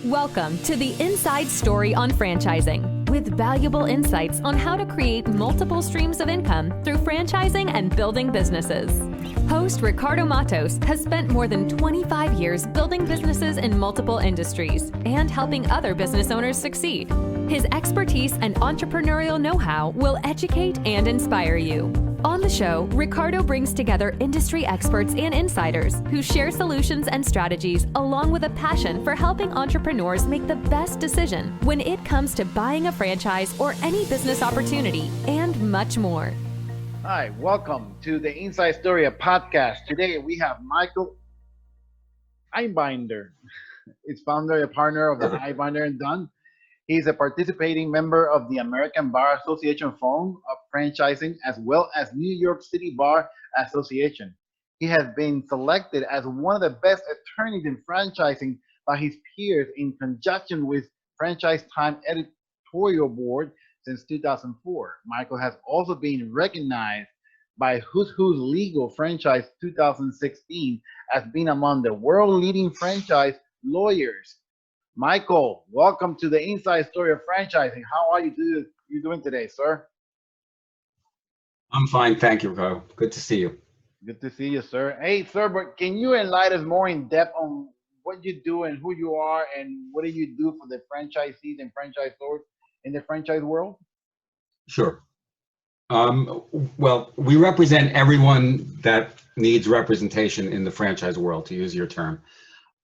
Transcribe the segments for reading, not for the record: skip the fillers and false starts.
Welcome to the Inside Story on Franchising, with valuable insights on how to create multiple streams of income through franchising and building businesses. Host Ricardo Matos has spent more than 25 years building businesses in multiple industries and helping other business owners succeed. His expertise and entrepreneurial know-how will educate and inspire you. On the show, Ricardo brings together industry experts and insiders who share solutions and strategies, along with a passion for helping entrepreneurs make the best decision when it comes to buying a franchise or any business opportunity, and much more. Hi, welcome to the Inside Story podcast. Today we have Michael Einbinder. He's founder and partner of the Einbinder Dunn. He's a participating member of the American Bar Association Forum of Franchising, as well as New York City Bar Association. He has been selected as one of the best attorneys in franchising by his peers in conjunction with Franchise Time Editorial Board since 2004. Michael has also been recognized by Who's Legal Franchise 2016 as being among the world leading franchise lawyers. Michael, welcome to the Inside Story of Franchising. How are you doing today, sir? I'm fine, thank you, Ricardo. Good to see you. Good to see you, sir. Hey, sir, but can you enlighten us more in depth on what you do and who you are and what do you do for the franchisees and franchisors in the franchise world? Sure. Well, we represent everyone that needs representation in the franchise world, to use your term.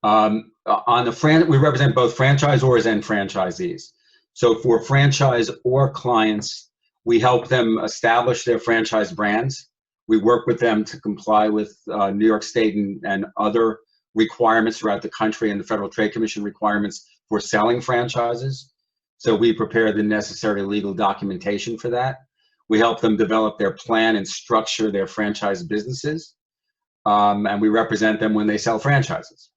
We represent both franchisors and franchisees. So for franchisor clients, we help them establish their franchise brands. We work with them to comply with New York State and other requirements throughout the country, and the Federal Trade Commission requirements for selling franchises. So we prepare the necessary legal documentation for that. We help them develop their plan and structure their franchise businesses, and we represent them when they sell franchises.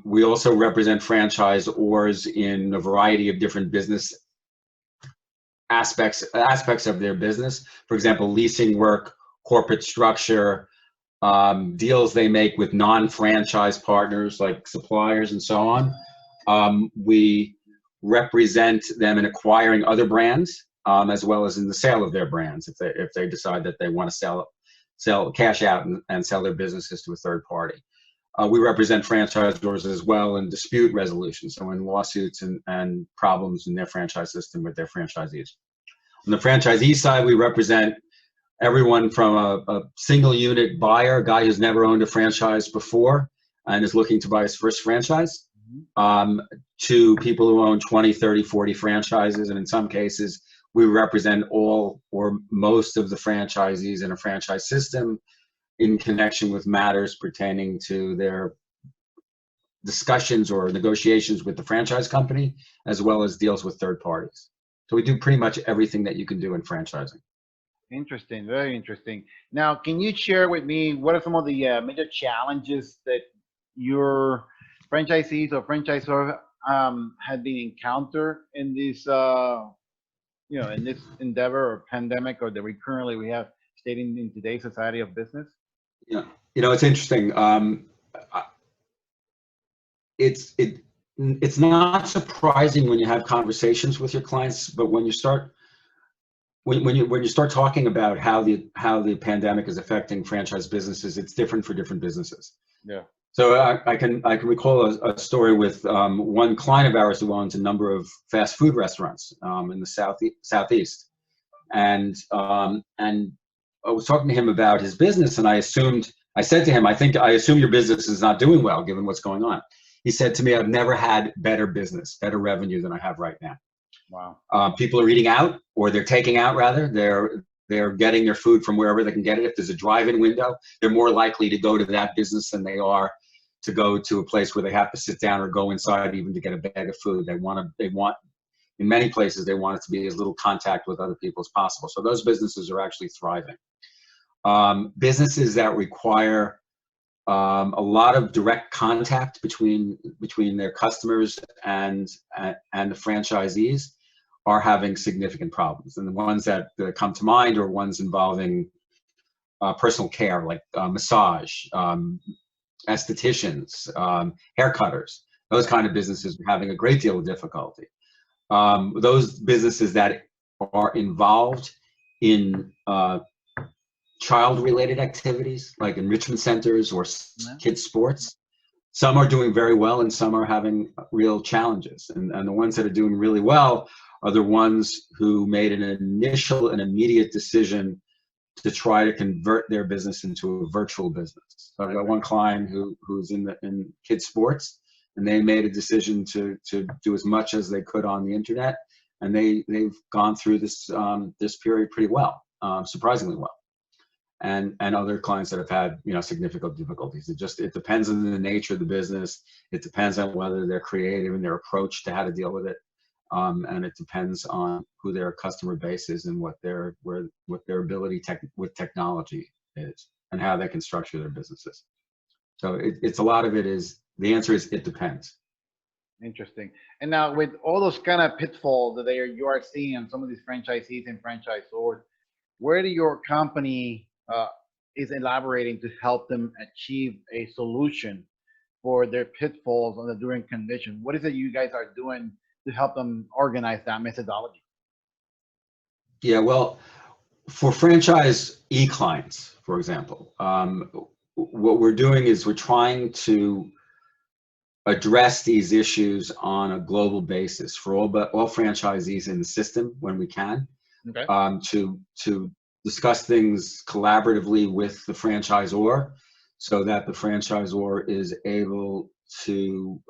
We also represent franchisors in a variety of different business aspects of their business. For example, leasing work, corporate structure, deals they make with non-franchise partners like suppliers and so on. We represent them in acquiring other brands, as well as in the sale of their brands if they decide that they want to sell cash out and sell their businesses to a third party. We represent franchisors as well in dispute resolution, so in lawsuits and problems in their franchise system with their franchisees. On the franchisee side, we represent everyone from a single unit buyer, a guy who's never owned a franchise before and is looking to buy his first franchise, to people who own 20, 30, 40 franchises. And in some cases, we represent all or most of the franchisees in a franchise system in connection with matters pertaining to their discussions or negotiations with the franchise company, as well as deals with third parties. So we do pretty much everything that you can do in franchising. Interesting, very interesting. Now, can you share with me what are some of the major challenges that your franchisees or franchisors have been encountered in this, in this endeavor or pandemic, or that we currently have stating in today's society of business? Yeah, it's interesting. It's not surprising when you have conversations with your clients, but when you start talking about how the pandemic is affecting franchise businesses, it's different for different businesses. Yeah. So I can recall a story with one client of ours who owns a number of fast food restaurants in the southeast, and I was talking to him about his business, and I said to him, I assume your business is not doing well given what's going on. He said to me, I've never had better business, better revenue than I have right now. Wow. People are eating out, or they're taking out rather. They're getting their food from wherever they can get it. If there's a drive-in window, they're more likely to go to that business than they are to go to a place where they have to sit down or go inside even to get a bag of food. They want, in many places, they want it to be as little contact with other people as possible. So those businesses are actually thriving. Businesses that require a lot of direct contact between their customers and the franchisees are having significant problems. And the ones that come to mind are ones involving personal care, like massage, estheticians, hair cutters. Those kind of businesses are having a great deal of difficulty. Those businesses that are involved in child-related activities, like enrichment centers or kids' sports, some are doing very well and some are having real challenges. And the ones that are doing really well are the ones who made an initial and immediate decision to try to convert their business into a virtual business. So I've got one client who's in kids' sports, and they made a decision to do as much as they could on the internet, and they've gone through this this period pretty well, surprisingly well. And other clients that have had significant difficulties. It depends on the nature of the business. It depends on whether they're creative in their approach to how to deal with it, and it depends on who their customer base is and what their ability with technology is and how they can structure their businesses. So it's a lot of it is, the answer is it depends. Interesting. And now with all those kind of pitfalls that you are seeing on some of these franchisees and franchisors, where do your company is elaborating to help them achieve a solution for their pitfalls on the during condition? What is it you guys are doing to help them organize that methodology? Yeah, well, for franchisee clients, for example, what we're doing is we're trying to address these issues on a global basis for all franchisees in the system when we can. Okay. To discuss things collaboratively with the franchisor, so that the franchisor is able to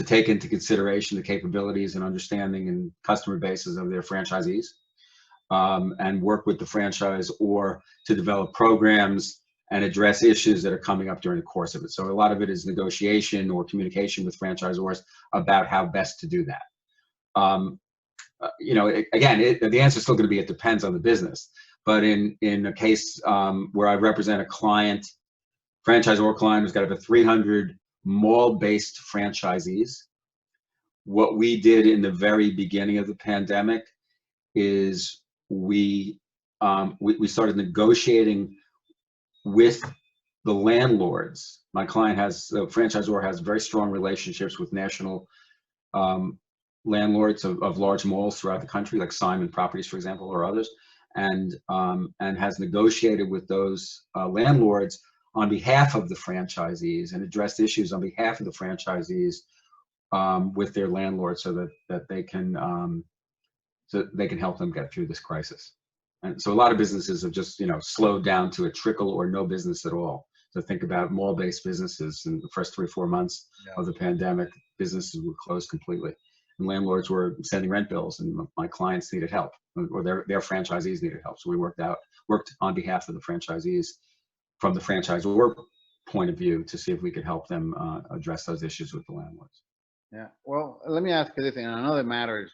take into consideration the capabilities and understanding and customer bases of their franchisees, and work with the franchisor to develop programs and address issues that are coming up during the course of it. So a lot of it is negotiation or communication with franchisors about how best to do that. Again, the answer is still going to be it depends on the business. But in a case where I represent a client, franchisor client who's got over 300 mall-based franchisees, what we did in the very beginning of the pandemic is we started negotiating with the landlords. My client the franchisor has very strong relationships with national landlords of large malls throughout the country, like Simon Properties, for example, or others, and has negotiated with those landlords on behalf of the franchisees and addressed issues on behalf of the franchisees with their landlords, so that they can help them get through this crisis. And so a lot of businesses have just slowed down to a trickle or no business at all. So think about mall-based businesses in the first 3 or 4 months of the pandemic, businesses were closed completely. And landlords were sending rent bills, and my clients needed help, or their franchisees needed help. So we worked on behalf of the franchisees from the franchisor point of view to see if we could help them address those issues with the landlords. Yeah, well, let me ask you this, and I know that matters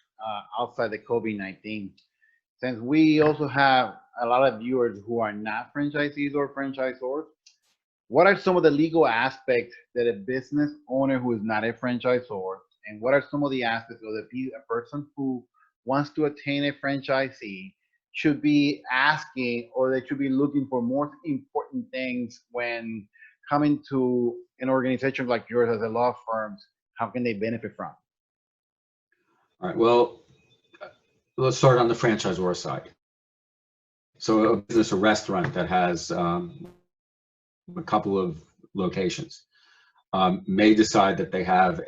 outside the COVID-19. Since we also have a lot of viewers who are not franchisees or franchisors, what are some of the legal aspects that a business owner who is not a franchisor, and what are some of the aspects of a person who wants to attain a franchisee should be asking, or they should be looking for more important things when coming to an organization like yours as a law firm? How can they benefit from? All right, well, let's start on the franchisor side. So a business, a restaurant that has a couple of locations may decide that they have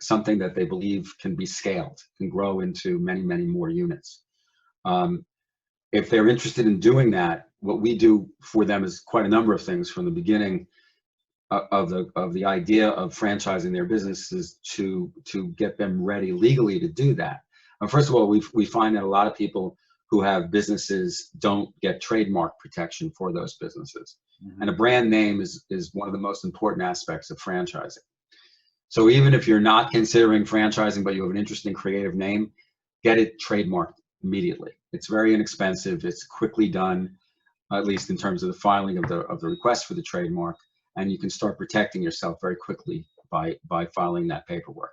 something that they believe can be scaled, can grow into many, many more units. If they're interested in doing that, what we do for them is quite a number of things from the beginning of the idea of franchising their businesses to get them ready legally to do that. First of all, we find that a lot of people who have businesses don't get trademark protection for those businesses. Mm-hmm. And a brand name is one of the most important aspects of franchising. So even if you're not considering franchising, but you have an interesting creative name, get it trademarked immediately. It's very inexpensive. It's quickly done, at least in terms of the filing of the request for the trademark. And you can start protecting yourself very quickly by filing that paperwork.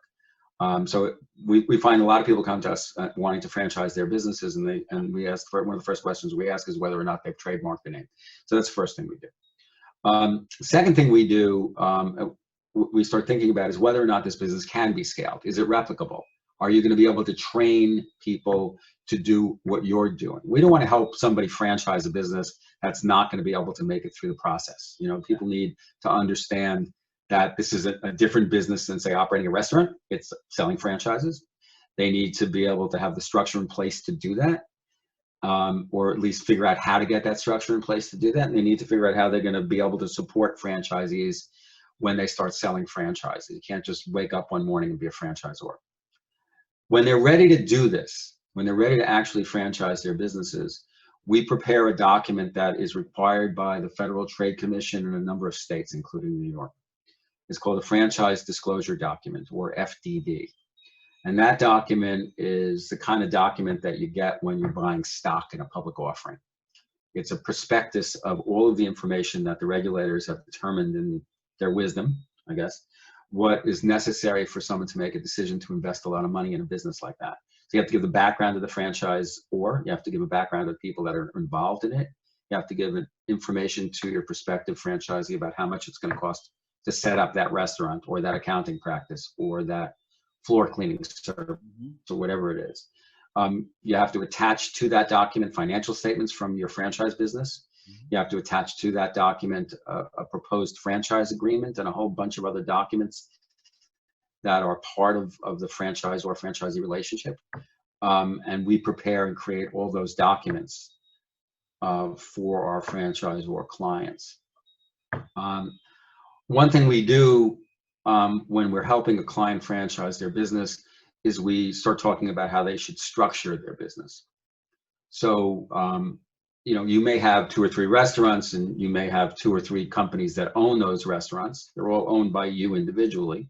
So we find a lot of people come to us wanting to franchise their businesses, and we ask, one of the first questions we ask is whether or not they've trademarked the name. So that's the first thing we do. Second thing we do, we start thinking about is whether or not this business can be scaled. Is it replicable? Are you going to be able to train people to do what you're doing? We don't want to help somebody franchise a business that's not going to be able to make it through the process. You know, people need to understand that this is a different business than, say, operating a restaurant. It's selling franchises. They need to be able to have the structure in place to do that, or at least figure out how to get that structure in place to do that. And they need to figure out how they're going to be able to support franchisees when they start selling franchises. You can't just wake up one morning and be a franchisor. When they're ready to do this, when they're ready to actually franchise their businesses, we prepare a document that is required by the Federal Trade Commission in a number of states, including New York. It's called a Franchise Disclosure Document, or FDD. And that document is the kind of document that you get when you're buying stock in a public offering. It's a prospectus of all of the information that the regulators have determined in their wisdom, I guess, what is necessary for someone to make a decision to invest a lot of money in a business like that. So you have to give the background of the franchise, or you have to give a background of people that are involved in it. You have to give information to your prospective franchisee about how much it's going to cost to set up that restaurant or that accounting practice or that floor cleaning service or whatever it is. You have to attach to that document financial statements from your franchise business. You have to attach to that document a proposed franchise agreement and a whole bunch of other documents that are part of the franchise or franchisee relationship. And we prepare and create all those documents for our franchisor clients. One thing we do when we're helping a client franchise their business is we start talking about how they should structure their business. So, you know, you may have 2 or 3 restaurants, and you may have 2 or 3 companies that own those restaurants. They're all owned by you individually,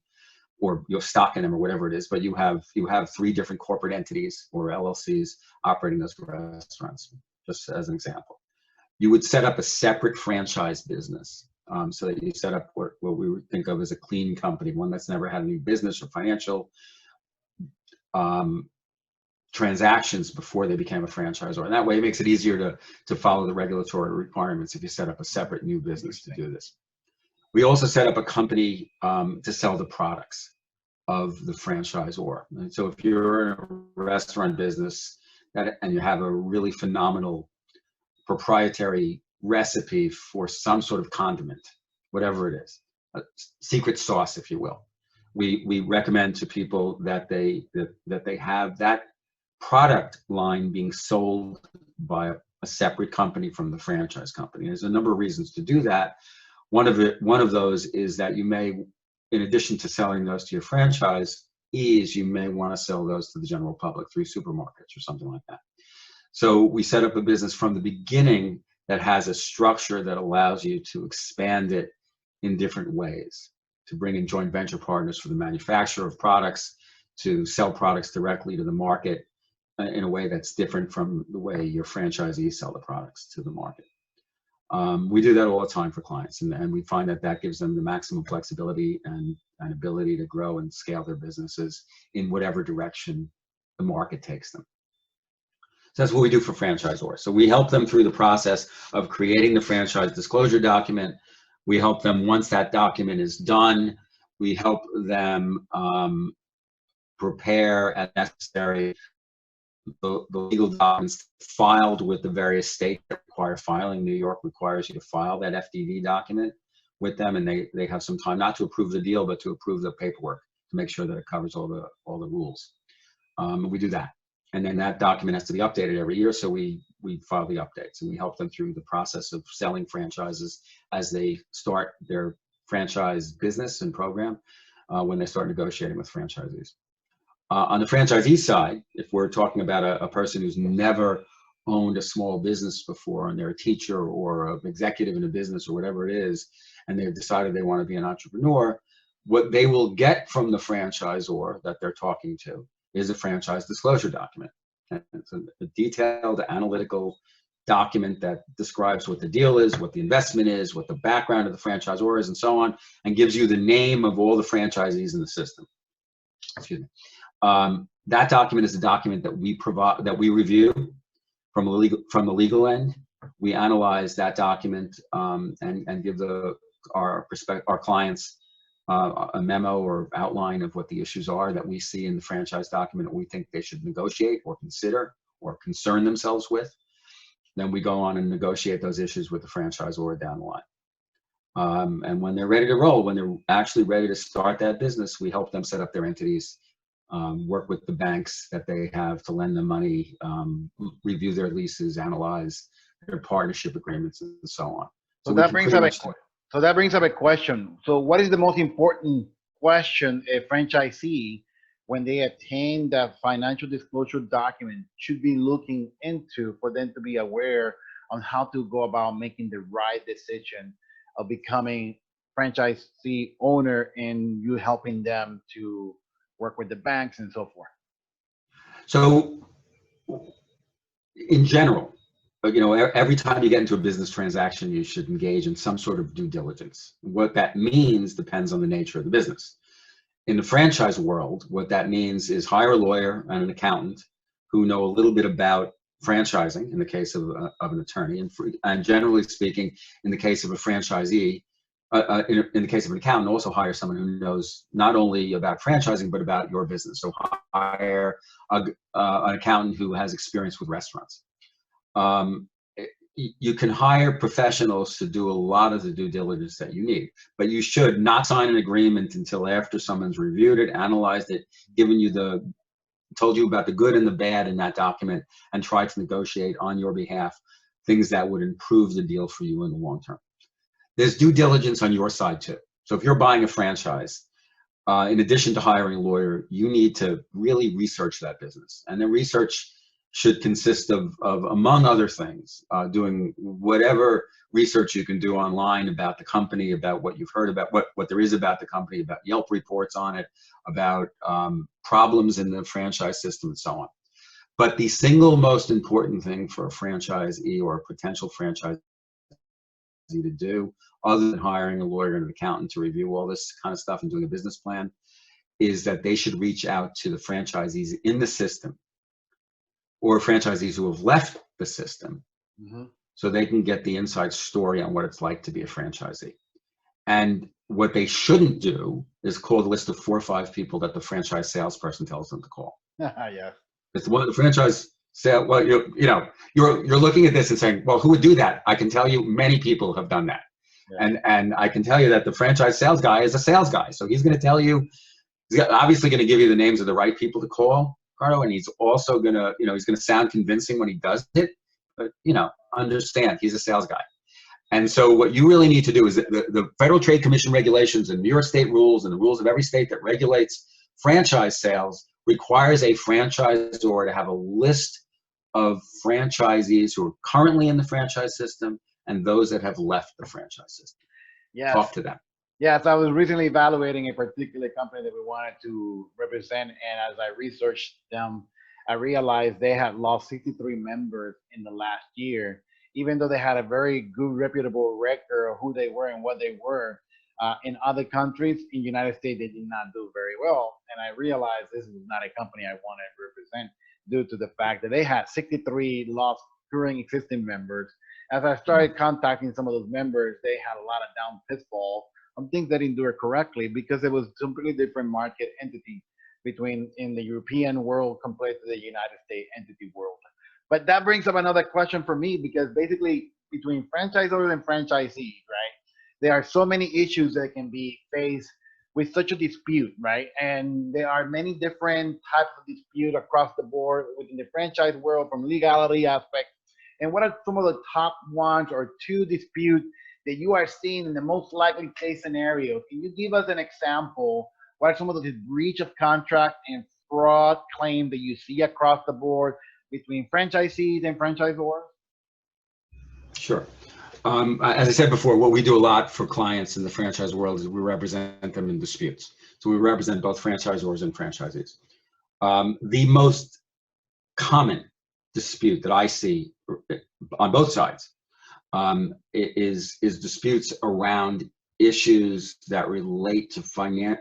or you have stock in them or whatever it is, but you have 3 different corporate entities or LLCs operating those restaurants, just as an example. You would set up a separate franchise business, so that you set up what we would think of as a clean company, one that's never had any business or financial transactions before they became a franchisor. And that way it makes it easier to follow the regulatory requirements if you set up a separate new business to do this. We also set up a company to sell the products of the franchisor. And so if you're in a restaurant business and you have a really phenomenal proprietary recipe for some sort of condiment, whatever it is, a secret sauce, if you will, we recommend to people that they have that product line being sold by a separate company from the franchise company. There's a number of reasons to do that. One of those is that you may, in addition to selling those to your franchisees, you may want to sell those to the general public through supermarkets or something like that. So we set up a business from the beginning that has a structure that allows you to expand it in different ways, to bring in joint venture partners for the manufacture of products, to sell products directly to the market in a way that's different from the way your franchisees sell the products to the market. We do that all the time for clients, and we find that gives them the maximum flexibility and ability to grow and scale their businesses in whatever direction the market takes them. So that's what we do for franchisors. So we help them through the process of creating the franchise disclosure document. We help them once that document is done. We help them prepare as necessary the legal documents filed with the various states that require filing. New York requires you to file that FDD document with them, and they have some time not to approve the deal, but to approve the paperwork to make sure that it covers all the rules. We do that, and then that document has to be updated every year. So we file the updates, and we help them through the process of selling franchises as they start their franchise business and program when they start negotiating with franchisees. On the franchisee side, if we're talking about a person who's never owned a small business before, and they're a teacher or an executive in a business or whatever it is, and they've decided they want to be an entrepreneur, what they will get from the franchisor that they're talking to is a franchise disclosure document. And it's a detailed analytical document that describes what the deal is, what the investment is, what the background of the franchisor is, and so on, and gives you the name of all the franchisees in the system. Excuse me. That document is a document that we provide, that we review from the legal end. We analyze that document and give our clients a memo or outline of what the issues are that we see in the franchise document that we think they should negotiate or consider or concern themselves with. Then we go on and negotiate those issues with the franchisor down the line. And when they're ready to roll, when they're actually ready to start that business, we help them set up their entities, work with the banks that they have to lend them money, review their leases, analyze their partnership agreements, and so on. So that brings up a question. So what is the most important question a franchisee, when they attain that financial disclosure document, should be looking into for them to be aware on how to go about making the right decision of becoming franchisee owner and you helping them to work with the banks and so forth? So in general, every time you get into a business transaction, you should engage in some sort of due diligence. What that means depends on the nature of the business. In the franchise world, what that means is hire a lawyer and an accountant who know a little bit about franchising, in the case of an attorney, and generally speaking, in the case of a franchisee, in the case of an accountant, also hire someone who knows not only about franchising, but about your business. So hire an accountant who has experience with restaurants. You can hire professionals to do a lot of the due diligence that you need, but you should not sign an agreement until after someone's reviewed it, analyzed it, told you about the good and the bad in that document, and tried to negotiate on your behalf things that would improve the deal for you in the long term. There's due diligence on your side too. So if you're buying a franchise, in addition to hiring a lawyer, you need to really research that business. And the research should consist of among other things, doing whatever research you can do online about the company, about what you've heard about, what there is about the company, about Yelp reports on it, about problems in the franchise system, and so on. But the single most important thing for a franchisee or a potential franchisee to do, other than hiring a lawyer and an accountant to review all this kind of stuff and doing a business plan, is that they should reach out to the franchisees in the system or franchisees who have left the system, so they can get the inside story on what it's like to be a franchisee. And what they shouldn't do is call the list of 4 or 5 people that the franchise salesperson tells them to call. Yeah. It's one of the franchise sale. Well, you're looking at this and saying, well, who would do that? I can tell you many people have done that. Yeah. And I can tell you that the franchise sales guy is a sales guy. So he's going to tell you, he's obviously going to give you the names of the right people to call, Ricardo, and he's also going to, he's going to sound convincing when he does it, but, understand he's a sales guy. And so what you really need to do is the Federal Trade Commission regulations and New York State rules and the rules of every state that regulates franchise sales requires a franchisor to have a list of franchisees who are currently in the franchise system and those that have left the franchise system. Yes. Talk to them. Yes, I was recently evaluating a particular company that we wanted to represent, and as I researched them, I realized they had lost 63 members in the last year, even though they had a very good, reputable record of who they were and what they were. In other countries, in the United States, they did not do very well, and I realized this was not a company I wanted to represent due to the fact that they had 63 lost current existing members. As I started contacting some of those members, they had a lot of down pitfalls on things that didn't do it correctly because it was a completely different market entity between in the European world compared to the United States entity world. But that brings up another question for me, because basically between franchisors and franchisees, right, there are so many issues that can be faced with such a dispute, right? And there are many different types of dispute across the board within the franchise world from legality aspects. And what are some of the top 1 or 2 disputes that you are seeing in the most likely case scenario? Can you give us an example? What are some of the breach of contract and fraud claims that you see across the board between franchisees and franchisors? Sure. As I said before, what we do a lot for clients in the franchise world is we represent them in disputes. So we represent both franchisors and franchisees. The most common dispute that I see on both sides is disputes around issues that relate to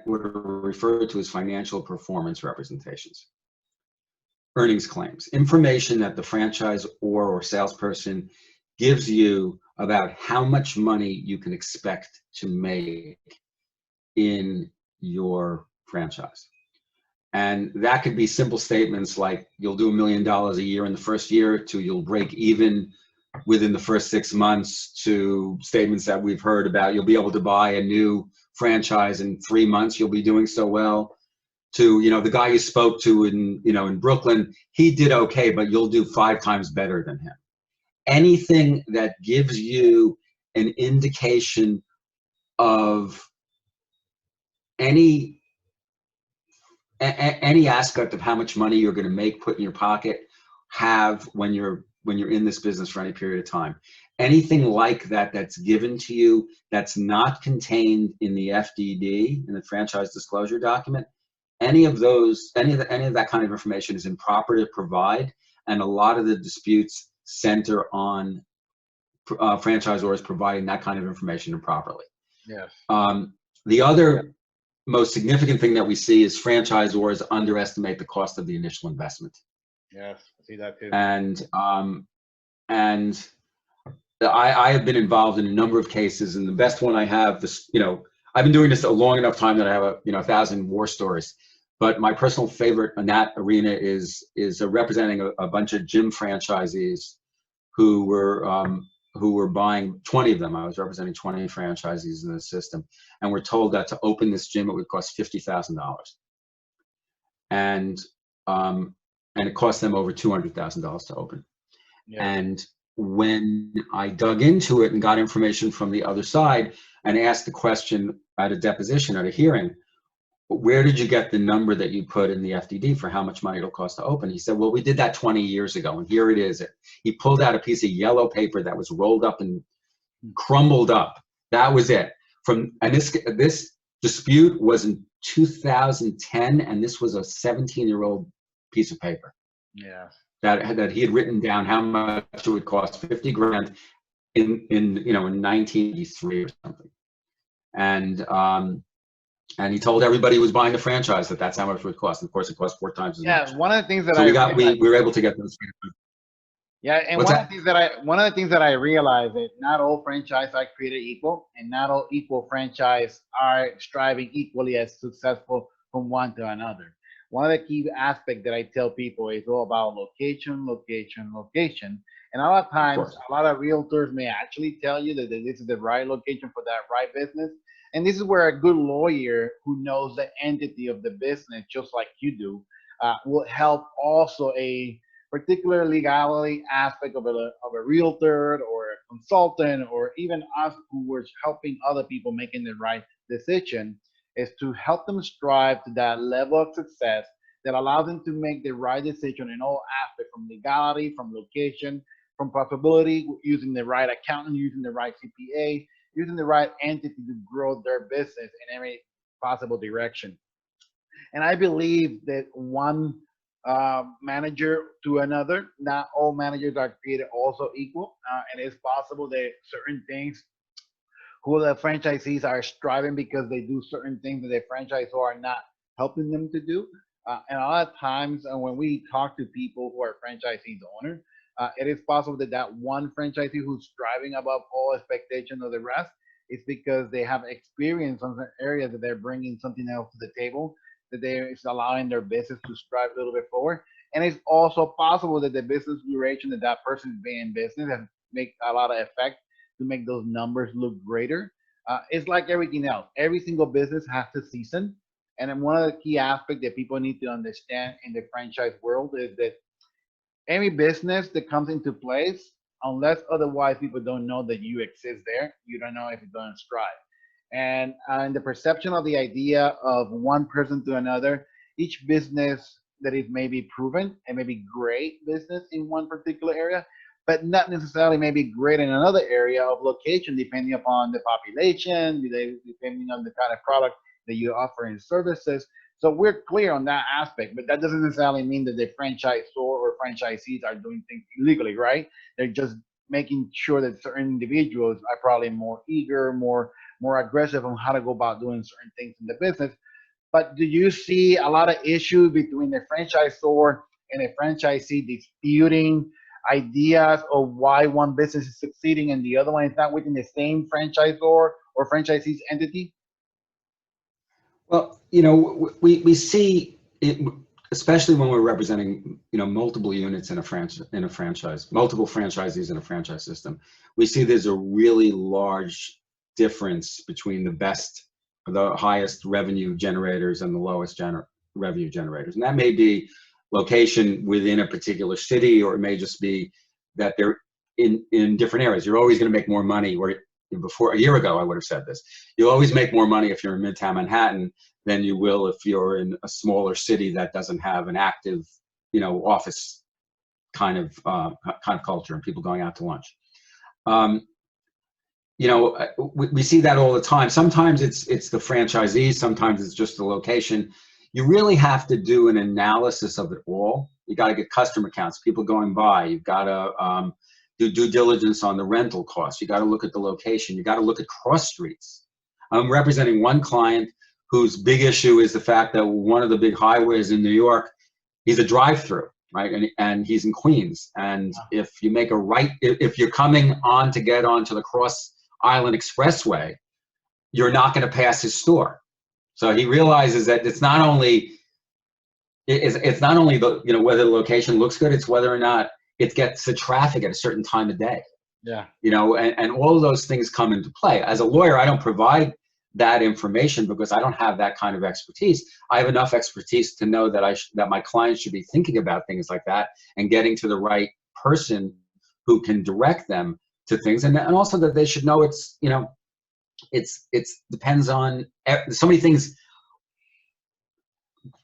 what are referred to as financial performance representations. Earnings claims, information that the franchisor or salesperson gives you about how much money you can expect to make in your franchise. And that could be simple statements like you'll do $1 million a year in the first year, to you'll break even within the first 6 months, to statements that we've heard about you'll be able to buy a new franchise in 3 months, you'll be doing so well, to, you know, the guy you spoke to in, you know, in Brooklyn, he did okay, but you'll do 5 times better than him. Anything that gives you an indication of any aspect of how much money you're going to make, put in your pocket, have when you're in this business for any period of time. Anything like that that's given to you that's not contained in the FDD, in the franchise disclosure document, any of that kind of information is improper to provide, and a lot of the disputes center on franchisors providing that kind of information improperly. Yes. The other most significant thing that we see is franchisors underestimate the cost of the initial investment. Yes, I see that too. And I have been involved in a number of cases, and the best one I have, this, you know, I've been doing this a long enough time that I have 1,000 war stories. But my personal favorite in that arena is representing a bunch of gym franchisees who were buying 20 of them. I was representing 20 franchisees in the system, and we're told that to open this gym it would cost $50,000, and it cost them over $200,000 to open. Yeah. And when I dug into it and got information from the other side and asked the question at a deposition, at a hearing, where did you get the number that you put in the FDD for how much money it'll cost to open? He said, well, we did that 20 years ago, and here it is. He pulled out a piece of yellow paper that was rolled up and crumbled up. That was it. And this dispute was in 2010, and this was a 17-year-old piece of paper. Yeah. That he had written down how much it would cost, 50 grand in 1983 or something. And he told everybody who was buying the franchise that that's how much it would cost. And of course, it cost 4 times as much. Yeah, one of the things that we were able to get those. Yeah, and one of the things that I realized that not all franchises are created equal, and not all equal franchise are striving equally as successful from one to another. One of the key aspects that I tell people is all about location, location, location. And a lot of times, a lot of realtors may actually tell you that this is the right location for that right business. And this is where a good lawyer who knows the entity of the business, just like you do, will help also a particular legality aspect of a realtor or a consultant, or even us who were helping other people making the right decision, is to help them strive to that level of success that allows them to make the right decision in all aspects, from legality, from location, from profitability, using the right accountant, using the right CPA, using the right entity to grow their business in every possible direction. And I believe that one manager to another, not all managers are created also equal. And it's possible that certain things who the franchisees are striving because they do certain things that the franchisor are not helping them to do. And a lot of times when we talk to people who are franchisees owner, it is possible that one franchisee who's striving above all expectations of the rest is because they have experience on the area that they're bringing something else to the table, that is allowing their business to strive a little bit forward. And it's also possible that the business duration that person is being in business has make a lot of effect to make those numbers look greater. It's like everything else. Every single business has to season. And then one of the key aspects that people need to understand in the franchise world is that any business that comes into place, unless otherwise people don't know that you exist there, you don't know if it's going to strive. And the perception of the idea of one person to another, each business that is maybe proven and maybe great business in one particular area, but not necessarily maybe great in another area of location, depending upon the population, depending on the kind of product that you offer in services. So we're clear on that aspect, but that doesn't necessarily mean that the franchisor or franchisees are doing things illegally, right? They're just making sure that certain individuals are probably more eager, more aggressive on how to go about doing certain things in the business. But do you see a lot of issues between the franchisor and the franchisee disputing ideas of why one business is succeeding and the other one is not within the same franchisor or franchisee's entity? Well, you know, we see it, especially when we're representing, you know, multiple units in a franchise, multiple franchisees in a franchise system. We see there's a really large difference between the highest revenue generators and the lowest revenue generators. And that may be location within a particular city, or it may just be that they're in different areas. You're always going to make more money, or before a year ago, I would have said this. You'll always make more money if you're in Midtown Manhattan than you will if you're in a smaller city that doesn't have an active, you know, office kind of culture and people going out to lunch. You know, we see that all the time. Sometimes it's the franchisee, sometimes it's just the location. You really have to do an analysis of it all. You got to get customer counts, people going by. You've got to do due diligence on the rental costs. You got to look at the location. You got to look at cross streets. I'm representing one client whose big issue is the fact that one of the big highways in New York, he's a drive-through, right? And he's in Queens. And if you make a right, if you're coming on to get onto the Cross Island Expressway, you're not going to pass his store. So he realizes that it's not only the, you know, whether the location looks good, it's whether or not it gets the traffic at a certain time of day. Yeah. You know, and all of those things come into play. As a lawyer, I don't provide that information because I don't have that kind of expertise. I have enough expertise to know that that my clients should be thinking about things like that and getting to the right person who can direct them to things, and also that they should know it's, you know, it's depends on so many things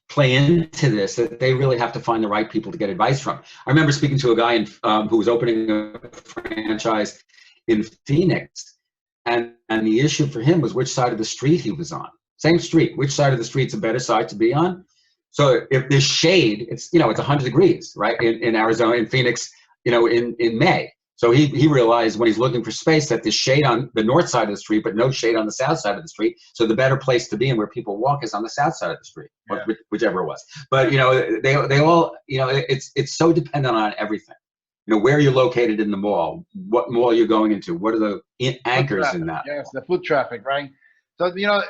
play into this that they really have to find the right people to get advice from. I remember speaking to a guy who was opening a franchise in Phoenix, and the issue for him was which side of the street he was on. Same street, which side of the street's a better side to be on? So if there's shade, it's, you know, it's 100 degrees, right? In Arizona, in Phoenix, you know, in May. So he realized when he's looking for space that there's shade on the north side of the street, but no shade on the south side of the street. So the better place to be and where people walk is on the south side of the street, or whichever it was. But, you know, they all, you know, it's so dependent on everything. You know, where you're located in the mall, what mall you're going into, what are the anchors in that? Yes, the foot traffic, right? So, you know,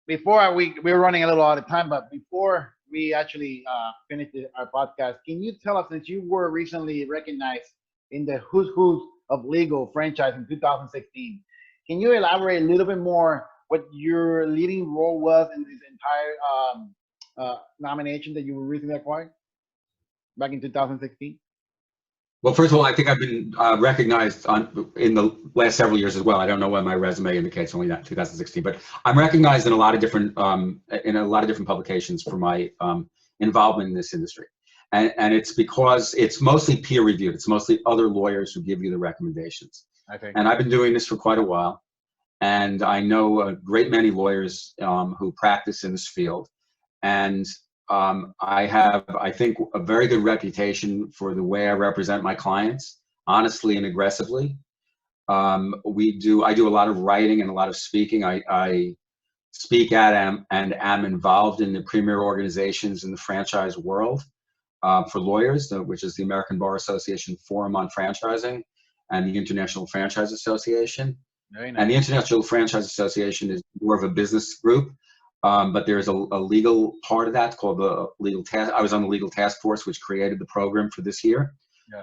before we're running a little out of time, but before we actually finish our podcast, can you tell us, since you were recently recognized in the Who's of Legal franchise in 2016, can you elaborate a little bit more what your leading role was in this entire nomination that you were recently acquired back in 2016? Well, first of all, I think I've been recognized in the last several years as well. I don't know what my resume indicates, only not 2016, but I'm recognized in a lot of different publications for my involvement in this industry. And it's because it's mostly peer reviewed. It's mostly other lawyers who give you the recommendations. And I've been doing this for quite a while. And I know a great many lawyers who practice in this field. And I have, I think, a very good reputation for the way I represent my clients, honestly and aggressively. I do a lot of writing and a lot of speaking. I speak at and am involved in the premier organizations in the franchise world for lawyers, which is the American Bar Association Forum on Franchising and the International Franchise Association. Very nice. And the International Franchise Association is more of a business group. But there's a legal part of that called the legal task. I was on the legal task force, which created the program for this year.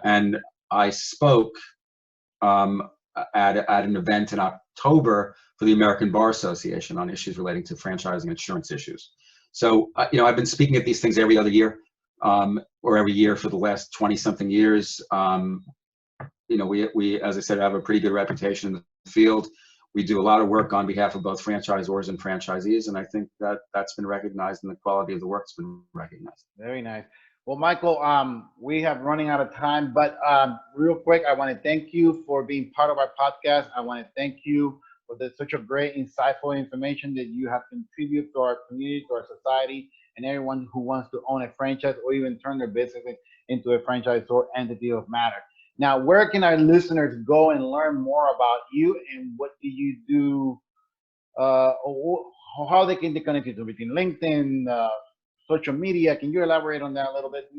And I spoke at an event in October for the American Bar Association on issues relating to franchising and insurance issues. So, you know, I've been speaking at these things every other year or every year for the last 20-something years. You know, we, as I said, have a pretty good reputation in the field. We do a lot of work on behalf of both franchisors and franchisees, and I think that that's been recognized, and the quality of the work's been recognized. Very nice. Well, Michael, we have running out of time, but real quick, I want to thank you for being part of our podcast. I want to thank you for such a great, insightful information that you have contributed to our community, to our society, and everyone who wants to own a franchise or even turn their business into a franchisor entity of matter. Now, where can our listeners go and learn more about you, and what do you do, how they can connect you to between LinkedIn, social media? Can you elaborate on that a little bit?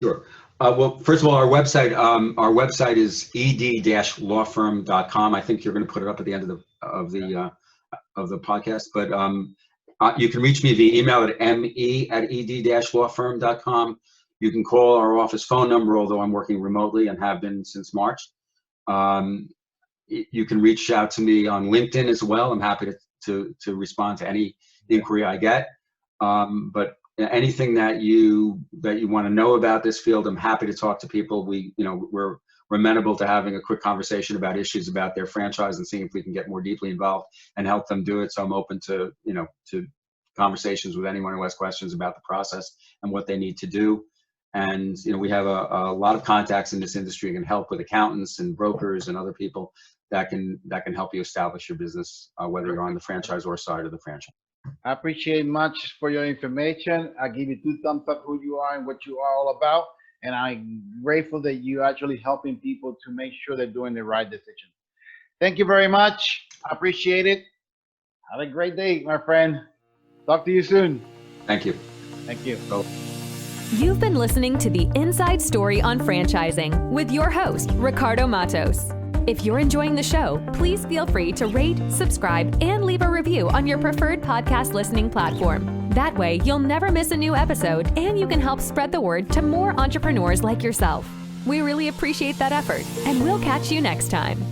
Sure. Well, first of all, our website is ed-lawfirm.com. I think you're going to put it up at the end of the the podcast. But you can reach me via email at me@ed-lawfirm.com. You can call our office phone number, although I'm working remotely and have been since March. You can reach out to me on LinkedIn as well. I'm happy to respond to any inquiry I get. But anything that you want to know about this field, I'm happy to talk to people. We're amenable to having a quick conversation about issues about their franchise and seeing if we can get more deeply involved and help them do it. So I'm open to conversations with anyone who has questions about the process and what they need to do. And we have a lot of contacts in this industry and can help with accountants and brokers and other people that can help you establish your business, whether you're on the franchisor side or the franchise. I appreciate much for your information. I give you 2 thumbs up who you are and what you are all about. And I'm grateful that you're actually helping people to make sure they're doing the right decision. Thank you very much. I appreciate it. Have a great day, my friend. Talk to you soon. Thank you. Thank you. You've been listening to the Inside Story on Franchising with your host, Ricardo Matos. If you're enjoying the show, please feel free to rate, subscribe, and leave a review on your preferred podcast listening platform. That way, you'll never miss a new episode, and you can help spread the word to more entrepreneurs like yourself. We really appreciate that effort, and we'll catch you next time.